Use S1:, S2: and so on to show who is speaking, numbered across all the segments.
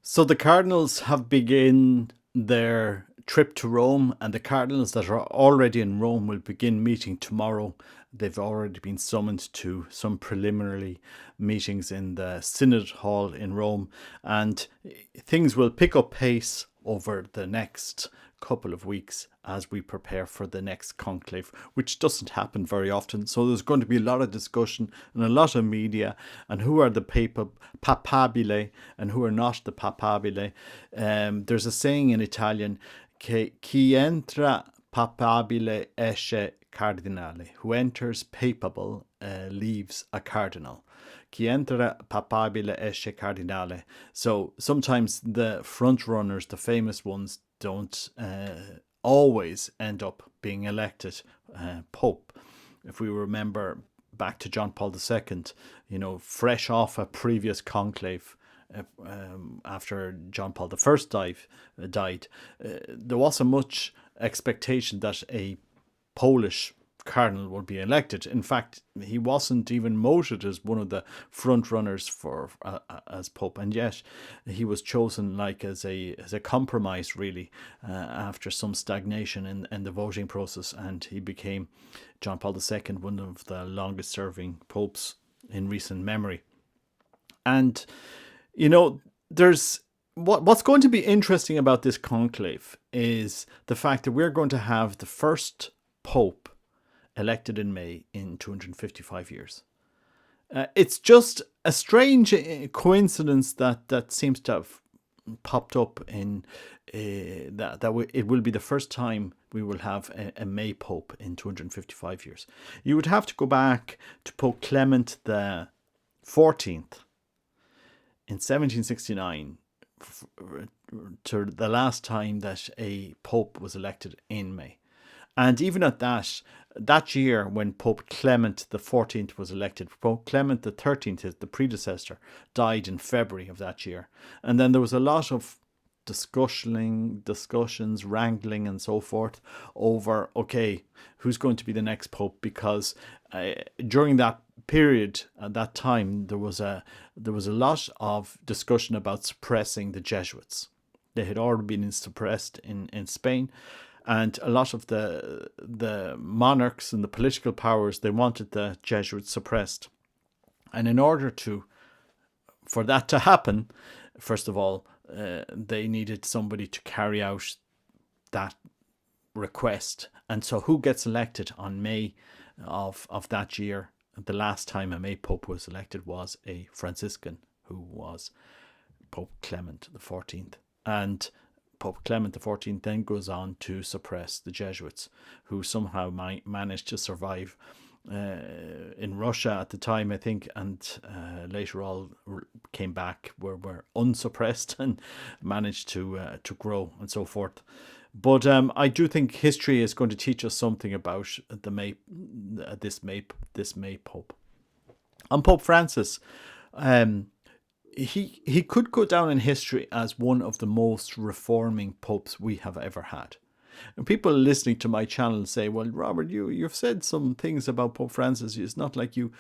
S1: So the Cardinals have begun their trip to Rome, and the Cardinals that are already in Rome will begin meeting tomorrow. They've already been summoned to some preliminary meetings in the Synod Hall in Rome, and things will pick up pace over the next couple of weeks as we prepare for the next conclave, which doesn't happen very often. So there's going to be a lot of discussion and a lot of media, and who are the papabile and who are not the papabile. There's a saying in Italian, che chi entra papabile esce cardinale. Who enters papable leaves a cardinal. Chi entra papabile esce cardinale. So sometimes the front runners, the famous ones, don't always end up being elected Pope. If we remember back to John Paul II, fresh off a previous conclave, after John Paul I died, there wasn't much expectation that a Polish cardinal would be elected. In fact, he wasn't even voted as one of the front runners for as pope, and yet he was chosen as a compromise, really, after some stagnation in the voting process, and he became John Paul II, one of the longest serving popes in recent memory. And there's what's going to be interesting about this conclave is the fact that we're going to have the first pope elected in May in 255 years. It's just a strange coincidence that seems to have popped up in it will be the first time we will have a May Pope in 255 years. You would have to go back to Pope Clement the 14th in 1769 to the last time that a Pope was elected in May. And even at that year, when Pope Clement the 14th was elected, Pope Clement the 13th, the predecessor, died in February of that year. And then there was a lot of discussions, wrangling and so forth over, okay, who's going to be the next Pope? Because during that period, at that time, there was a lot of discussion about suppressing the Jesuits. They had already been suppressed in Spain. And a lot of the monarchs and the political powers, they wanted the Jesuits suppressed. And in order for that to happen, first of all, they needed somebody to carry out that request. And so who gets elected on May of that year? The last time a May Pope was elected was a Franciscan, who was Pope Clement the 14th. And Pope Clement XIV then goes on to suppress the Jesuits, who somehow managed to survive in Russia at the time, I think, and later all came back, were unsuppressed and managed to grow and so forth. But I do think history is going to teach us something about this May Pope. And Pope Francis, he could go down in history as one of the most reforming popes we have ever had. And people listening to my channel say, well, Robert, you've said some things about Pope Francis. It's not like you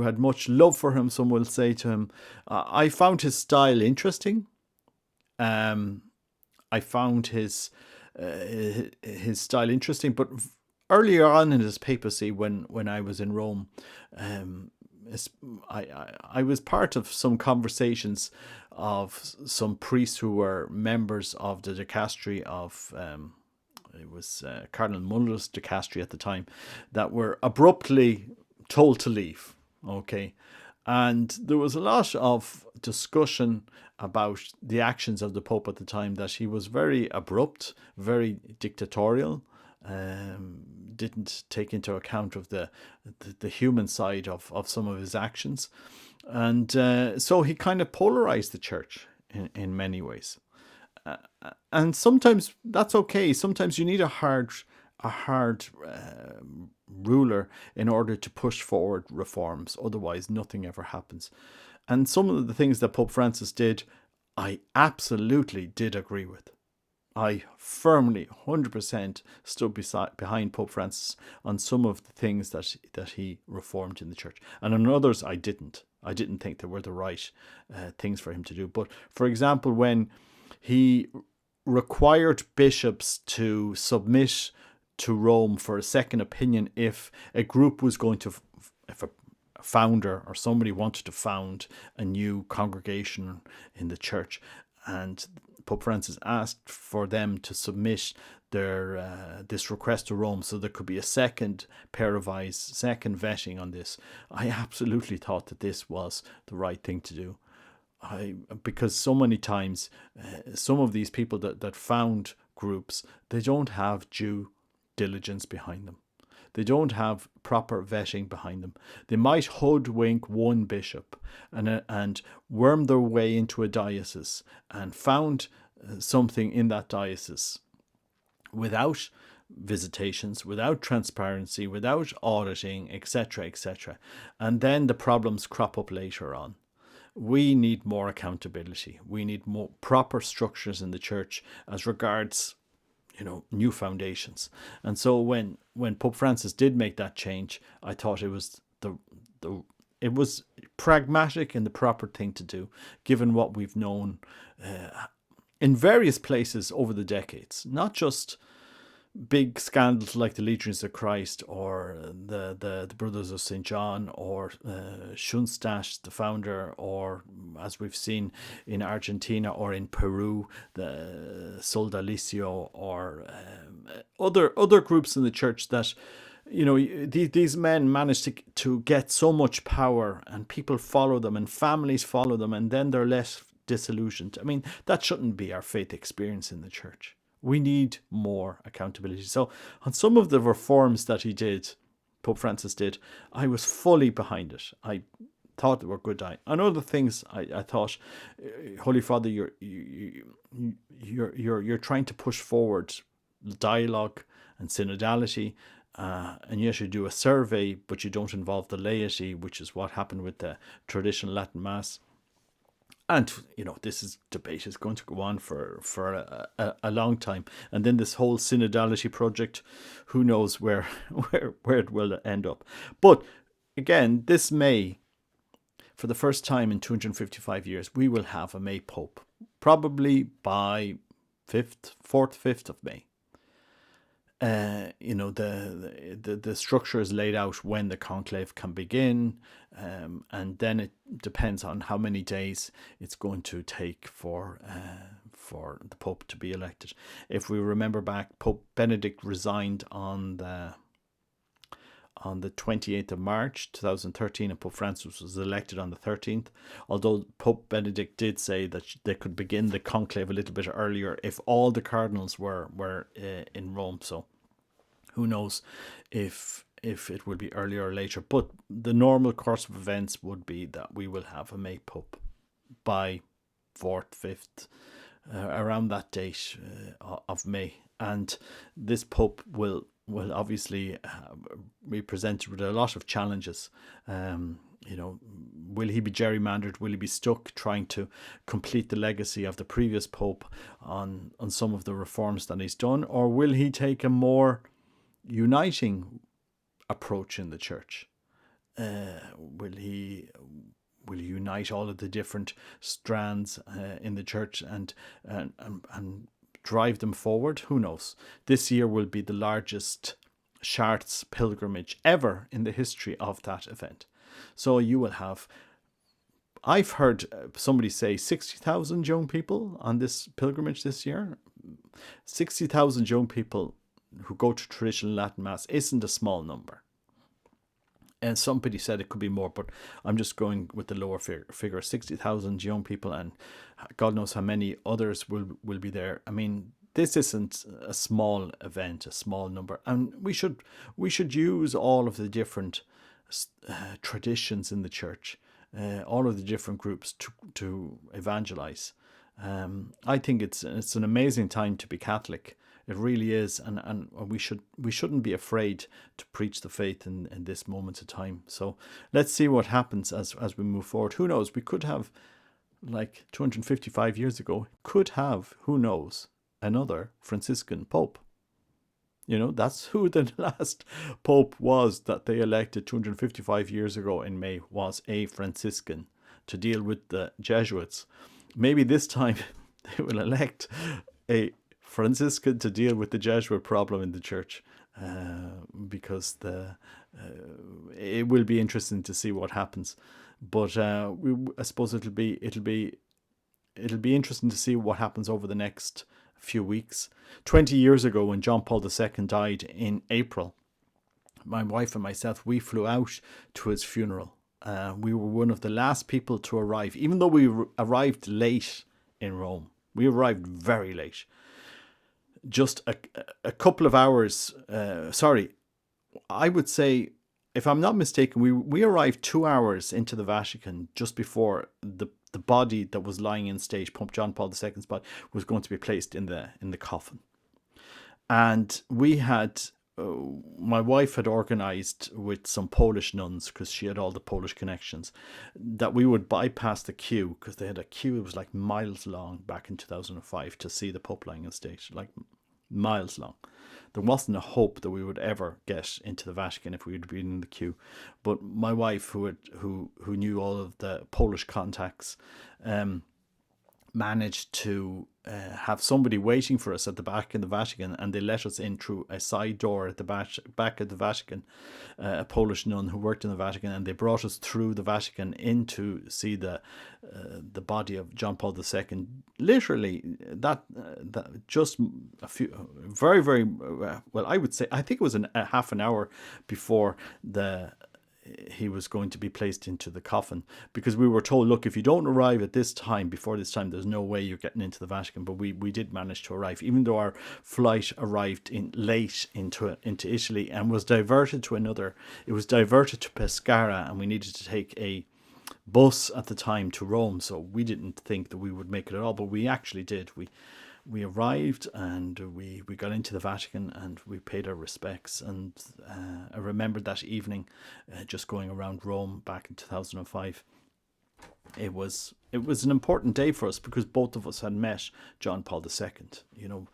S1: had much love for him, some will say to him. I found his style interesting. I found his style interesting, but earlier on in his papacy, when I was in Rome, I was part of some conversations of some priests who were members of the dicastery of it was Cardinal Muller's dicastery at the time, that were abruptly told to leave. Okay, and there was a lot of discussion about the actions of the Pope at the time, that he was very abrupt, very dictatorial. Didn't take into account of the human side of some of his actions, and so he kind of polarized the church in many ways, and sometimes that's okay. Sometimes you need a hard ruler in order to push forward reforms, otherwise nothing ever happens. And some of the things that Pope Francis did, I absolutely did agree with. I firmly, 100% stood behind Pope Francis on some of the things that he reformed in the church. And on others, I didn't. I didn't think they were the right things for him to do. But for example, when he required bishops to submit to Rome for a second opinion if a group was going to, if a founder or somebody wanted to found a new congregation in the church, and Pope Francis asked for them to submit their this request to Rome so there could be a second pair of eyes, second vetting on this. I absolutely thought that this was the right thing to do. Because so many times some of these people that found groups, they don't have due diligence behind them. They don't have proper vetting behind them. They might hoodwink one bishop and worm their way into a diocese and found something in that diocese without visitations, without transparency, without auditing, etc., etc. And then the problems crop up later on. We need more accountability. We need more proper structures in the church as regards, new foundations. And so when Pope Francis did make that change, I thought it was it was pragmatic and the proper thing to do, given what we've known in various places over the decades, not just big scandals like the Legions of Christ or the Brothers of St. John or Schoenstatt, the founder, or as we've seen in Argentina or in Peru, the Soldalicio, or other groups in the church that, these men managed to get so much power and people follow them and families follow them and then they're less disillusioned. I mean, that shouldn't be our faith experience in the church. We need more accountability. So on some of the reforms that he did, Pope Francis did, I was fully behind it. I thought they were good. On other things, I thought, Holy Father, you're trying to push forward dialogue and synodality, and yes, you do a survey, but you don't involve the laity, which is what happened with the traditional Latin Mass. And, this debate is going to go on for a long time. And then this whole synodality project, who knows where it will end up. But again, this May, for the first time in 255 years, we will have a May Pope, probably by 5th of May. The structure is laid out when the conclave can begin, and then it depends on how many days it's going to take for the Pope to be elected. If we remember back, Pope Benedict resigned on the 28th of March 2013, and Pope Francis was elected on the 13th, although Pope Benedict did say that they could begin the conclave a little bit earlier if all the cardinals were in Rome. So who knows if it will be earlier or later, but the normal course of events would be that we will have a May Pope by 4th, 5th, around that date of May. And this Pope will obviously be presented with a lot of challenges. Will he be gerrymandered? Will he be stuck trying to complete the legacy of the previous Pope on some of the reforms that he's done? Or will he take a more uniting approach in the church? Will he unite all of the different strands in the church and drive them forward? Who knows? This year will be the largest Chartres pilgrimage ever in the history of that event. So you will have, I've heard somebody say 60,000 young people on this pilgrimage this year. 60,000 young people who go to traditional Latin Mass isn't a small number. And somebody said it could be more, but I'm just going with the lower figure. 60,000 young people, and God knows how many others will be there. I mean, this isn't a small event, a small number, and we should use all of the different traditions in the church, all of the different groups to evangelize. I think it's an amazing time to be Catholic. It really is, and we shouldn't be afraid to preach the faith in this moment of time. So let's see what happens as we move forward. Who knows? We could have, like 255 years ago, who knows, another Franciscan Pope. That's who the last pope was that they elected 255 years ago in May, was a Franciscan to deal with the Jesuits. Maybe this time they will elect a Franciscan to deal with the Jesuit problem in the church, because it will be interesting to see what happens. But I suppose it'll be interesting to see what happens over the next few weeks. 20 years ago, when John Paul II died in April, my wife and myself, we flew out to his funeral. We were one of the last people to arrive, even though we arrived late in Rome. We arrived very late. Just a couple of hours, I would say, if I'm not mistaken, we arrived 2 hours into the Vatican just before the body that was lying in state, Pope John Paul II's body, was going to be placed in the coffin. And we had, my wife had organized with some Polish nuns, because she had all the Polish connections, that we would bypass the queue, because they had a queue that was like miles long back in 2005 to see the Pope lying in state, like miles long. There wasn't a hope that we would ever get into the Vatican if we had been in the queue. But my wife, who knew all of the Polish contacts, managed to have somebody waiting for us at the back in the Vatican, and they let us in through a side door at the back of the Vatican, a Polish nun who worked in the Vatican, and they brought us through the Vatican in to see the body of John Paul II. Literally, that just a few, very, very, well, I would say, I think it was a half an hour before he was going to be placed into the coffin, because we were told, look, if you don't arrive at this time, before this time, there's no way you're getting into the Vatican. But we did manage to arrive, even though our flight arrived late into Italy and was diverted to it was diverted to Pescara, and we needed to take a bus at the time to Rome. So we didn't think that we would make it at all, but we actually did. We arrived, and we got into the Vatican, and we paid our respects. And I remember that evening, just going around Rome back in 2005. It was an important day for us, because both of us had met John Paul II,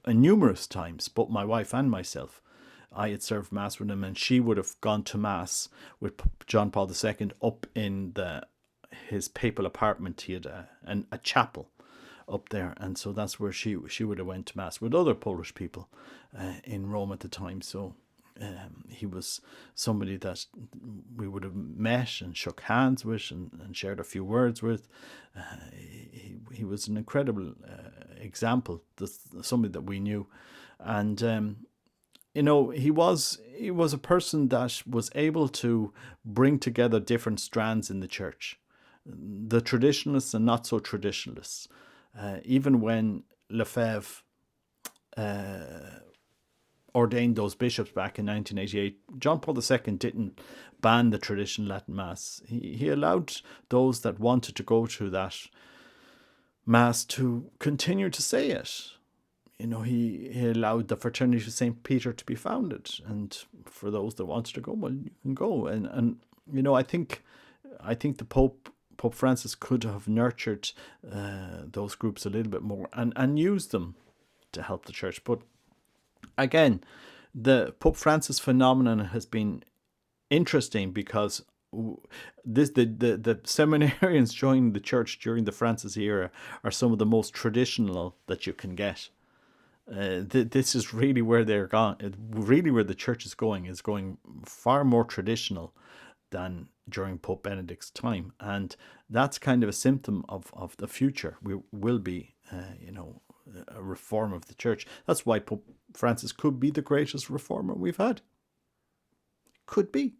S1: numerous times, both my wife and myself. I had served Mass with him, and she would have gone to Mass with John Paul II up in his papal apartment. He had a chapel up there, and so that's where she would have went to Mass with other Polish people in Rome at the time. So he was somebody that we would have met and shook hands with and shared a few words with. He was an incredible example, somebody that we knew. And he was a person that was able to bring together different strands in the church, the traditionalists and not so traditionalists. Even when Lefebvre ordained those bishops back in 1988, John Paul II didn't ban the traditional Latin Mass. He allowed those that wanted to go to that Mass to continue to say it. He allowed the Fraternity of St. Peter to be founded, and for those that wanted to go, well, you can go. And I think the Pope Francis could have nurtured those groups a little bit more and used them to help the church. But again, the Pope Francis phenomenon has been interesting, because the seminarians joining the church during the Francis era are some of the most traditional that you can get. This is really where they're gone. Really, where the church is going far more traditional than during Pope Benedict's time, and that's kind of a symptom of the future. We will be, a reform of the church. That's why Pope Francis could be the greatest reformer we've had. Could be,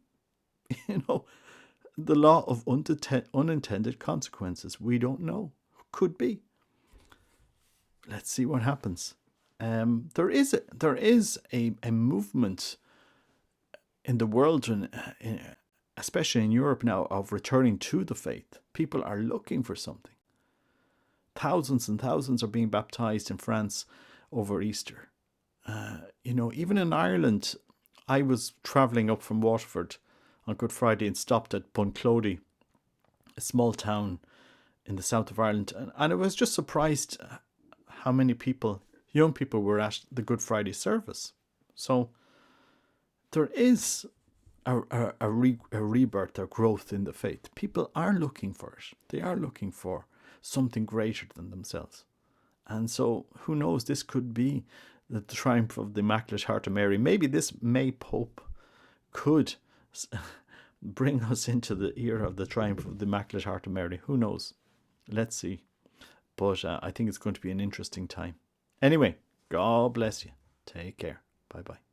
S1: the law of unintended consequences. We don't know. Could be. Let's see what happens. There is a movement in the world, especially in Europe now, of returning to the faith. People are looking for something. Thousands and thousands are being baptized in France over Easter. Even in Ireland, I was travelling up from Waterford on Good Friday and stopped at Bunclody, a small town in the south of Ireland, and I was just surprised how many young people were at the Good Friday service. So there is a rebirth or growth in the faith. People are looking for it. They are looking for something greater than themselves. And so, who knows, this could be the triumph of the Immaculate Heart of Mary. Maybe this May Pope could bring us into the era of the triumph of the Immaculate Heart of Mary. Who knows? Let's see. But I think it's going to be an interesting time. Anyway, God bless you. Take care. Bye-bye.